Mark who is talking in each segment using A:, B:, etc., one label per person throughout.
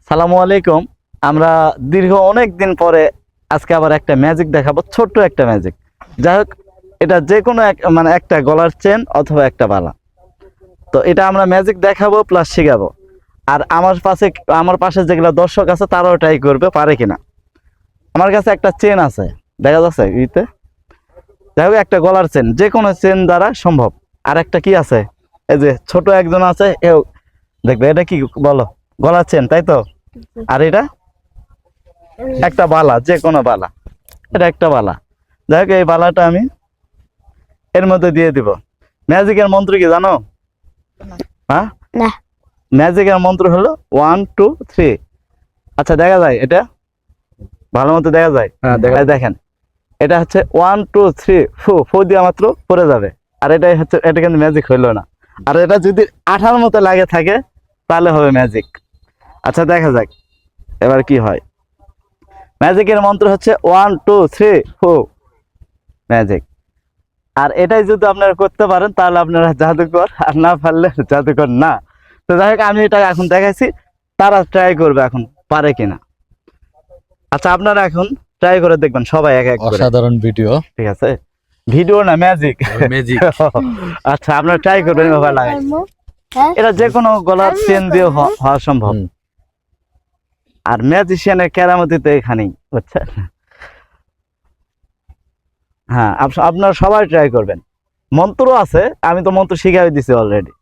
A: সালামু আলাইকুম। আমরা দীর্ঘ অনেক দিন পরে আজকে আবার একটা ম্যাজিক দেখাবো, ছোট্ট একটা ম্যাজিক। যাই হোক, এটা যে কোনো মানে একটা গলার চেন অথবা একটা বালা। তো এটা আমরা ম্যাজিক দেখাবো প্লাস শিখাবো। আর আমার পাশে যেগুলো দর্শক আছে তারাও ট্রাই করবে পারে কিনা। আমার কাছে একটা চেন আছে, দেখা যাচ্ছে ইতে। যাই হোক, একটা গলার চেন, যে কোনো চেন দ্বারা সম্ভব। আর একটা কি আছে, এই যে ছোট একজন আছে, এও দেখবে। এটা কি বলো? গলার চেন, তাই তো? আর এটা একটা বালা, যে কোনো বালা। এটা একটা বালা। যাই হোক, এই বালাটা আমি এর মধ্যে দিয়ে দিব। ম্যাজিকের মন্ত্র কি জানো? হ্যাঁ,
B: না।
A: ম্যাজিকের মন্ত্র হলো 1 2 3। আচ্ছা, দেখা যায় এটা? ভালো মতো দেখা যায়?
C: হ্যাঁ,
A: দেখেন, এটা হচ্ছে 1 2 3 ফু দিয়ে মাত্র পড়ে যাবে। আর এটাই হচ্ছে, এটা কিন্তু ম্যাজিক হইলো না। আর এটা যদি আঠার মতো লাগে থাকে তাহলে হবে ম্যাজিক। আচ্ছা, দেখা যাক এবার কি হয়। ম্যাজিকের মন্ত্র হচ্ছে 1 2 3 4 ম্যাজিক। আর এটাই যদি আপনারা করতে পারেন তাহলে আপনারা জাদুকর, আর না পারলে জাদুকর না। তো যাই হোক, আমি এটা এখন দেখাইছি, তারা ট্রাই করবে এখন পারে কিনা। আচ্ছা, আপনারা এখন ট্রাই করে দেখবেন সবাই এক এক করে।
C: অসাধারণ ভিডিও।
A: ঠিক আছে, ভিডিও না ম্যাজিক।
C: ম্যাজিক।
A: আচ্ছা, আপনারা ট্রাই করবেন এভাবে লাগাই। এটা যে কোনো গলার চেন দিয়ে হওয়া সম্ভব। আর ম্যাজিশিয়ানের কেরামতি তো এখানেই, বুঝছেন? হ্যাঁ, আপনারা সবাই ট্রাই করবেন। মন্ত্র আছে, আমি তো মন্ত্র শিখাই দিছি অলরেডি।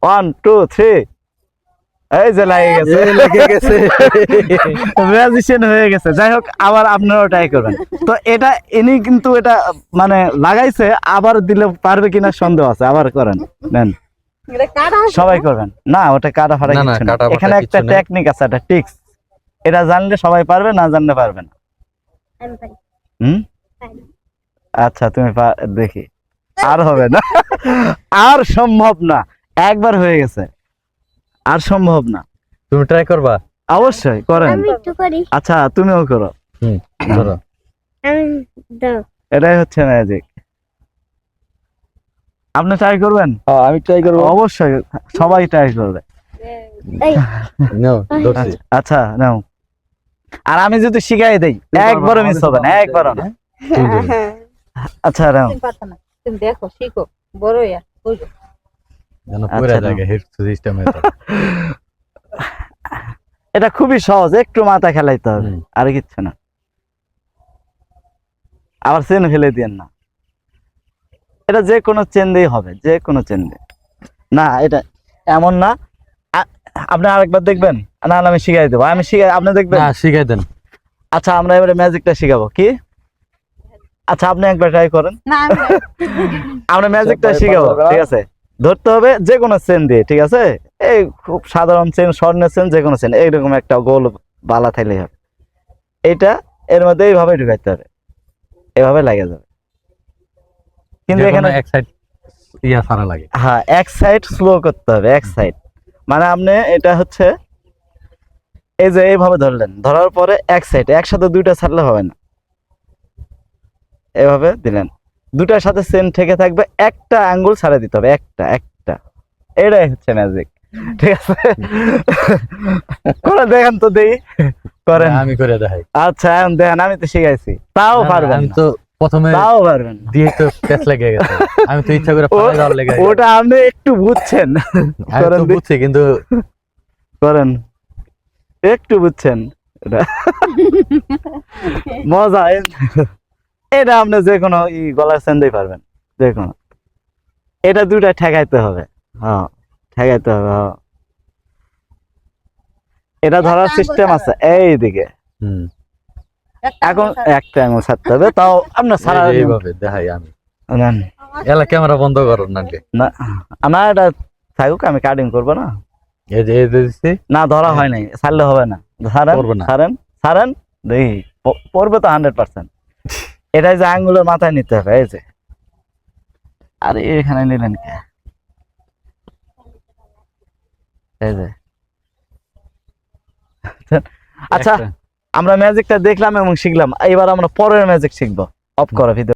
A: 1 2 3, এই যে লেগে গেছে ম্যাজিশিয়ান হয়ে গেছে। যাই হোক, আবার আপনারাও ট্রাই করবেন। তো এটা ইনি কিন্তু এটা মানে লাগাইছে, আবার দিলে পারবে কিনা সন্দেহ আছে। আবার করেন, নেন, সবাই করবেন। না, ওটা কাটা ফাটা
C: না, না,
A: কিছু না।
C: কাটা ফাটা
A: এখানে একটা
C: কিছু না।
A: টেকনিক আছে, একটা টিক্স। এটা জানলে সবাই পারবে, না জানলে পারবে না। হুম, আচ্ছা, তুমি দেখি। আর হবে না, আর সম্ভব না। একবার হয়ে গেছে, আর সম্ভব না।
C: তুমি ট্রাই করবা?
A: অবশ্যই করেন।
B: আমি একটু করি।
A: আচ্ছা, তুমিও করো।
C: ধরো।
B: আমি দাও।
A: এটাই হচ্ছে ম্যাজিক। আপনি ট্রাই করবেন?
C: আমি ট্রাই করব।
A: অবশ্যই সবাই ট্রাই করবে।
B: এই
C: নাও, ধরছি।
A: আচ্ছা, নাও। আর আমি যদি শিখাই দেই, একবারও মিস হবে না, একবারও না। আচ্ছা, নাও।
D: তুমি দেখো, শিখো, বড় ইয়া বুঝো।
C: যেন
A: আচ্ছা,
C: পুরা
A: নাও।
C: জায়গা হেড সিস্টেমে।
A: এটা খুবই সহজ, একটু মাথা খেলাইতে হবে, আর কিচ্ছু না। আবার চেন ফেলে দিয়েন না। এটা যে কোনো চেন দিয়ে হবে, যে কোনো চেন দিয়ে। না, এটা এমন না। আপনি আরেকবার দেখবেন? না, আমি শিখাই দেবো। আমি শিখাই, আপনি দেখবেন?
C: না, শিখাই দেন।
A: আচ্ছা, আমরা এবারে ম্যাজিকটা শিখাবো। কি? আচ্ছা, আপনি একবার ট্রাই করেন।
D: না
A: আমরা ম্যাজিকটা শিখাবো, ঠিক আছে? ধরতে হবে যে কোনো চেন দিয়ে, ঠিক আছে? এই খুব সাধারণ চেন, স্বর্ণের চেন, যে কোনো চেন, এইরকম একটা গোল বালা থাইলেই হবে। এটা এর মধ্যে এইভাবে ঢুকাইতে হবে, এভাবে লাগে যাবে। কিন্তু এখানে
C: এক সাইড ইয়া সারা লাগে।
A: হ্যাঁ, এক সাইড স্লো করতে হবে, এক সাইড। মানে আপনি এটা হচ্ছে এই যে এইভাবে ধরলেন, ধরার পরে এক সাইড, একসাথে দুইটা ছাড়লে হবে না। এভাবে দিলেন, দুটার সাথে চেন ঠেকে থাকবে, একটা আঙ্গুল ছাড়ে দিতে হবে, একটা একটা। এটাই হচ্ছে ম্যাজিক, ঠিক আছে? করে দেখেন তো, দেখি করেন।
C: আমি করে দেখাই।
A: আচ্ছা, এখন দেখেন, আমি তো শিখাইছি, তাও পারবেন
C: আমি
A: না।
C: তো প্রথমে
A: তাও পারবেন না।
C: দিয়ে তো প্যাচ লেগে গেছে। আমি তো ইচ্ছা করে পালাই দেওয়ার লেগে গেছে।
A: ওটা আপনি একটু বুঝছেন।
C: আমি
A: করেন
C: তো
A: দেখি।
C: বুঝছি, কিন্তু
A: করেন, একটু বুঝছেন এটা। মজা। এটা আপনি যে কোনো গলার চেন দিয়ে পারবেন, যে কোনো। এটা দুইটা ঠেকাইতে হবে। হ্যাঁ, ঠেকাইতে হবে। হ্যাঁ, এটা ধরার সিস্টেম আছে এইদিকে। এখন একটা আঙুল ছাড়তে হবে, তাও আপনার ছাড়া
C: এইভাবে দেখাই আমি।
A: নেন।
C: এলা ক্যামেরা বন্ধ করো নাকি?
A: না, আমার এটা থাকুক, আমি কাটিং করবো না।
C: এই যে দিচ্ছি।
A: না, ধরা হয় নাই, ছাড়লে হবে না।
C: করবো না।
A: ছাড়েন, ছাড়েন, দেখি পড়বে তো 100%। এটাই যে আঙ্গুলের মাথায় নিতে হবে, এই যে। আরে এখানে নিলেন কে? এই যে। আচ্ছা, আমরা ম্যাজিকটা দেখলাম এবং শিখলাম। এবার আমরা পরের ম্যাজিক শিখবো। অফ করো ভিডিও।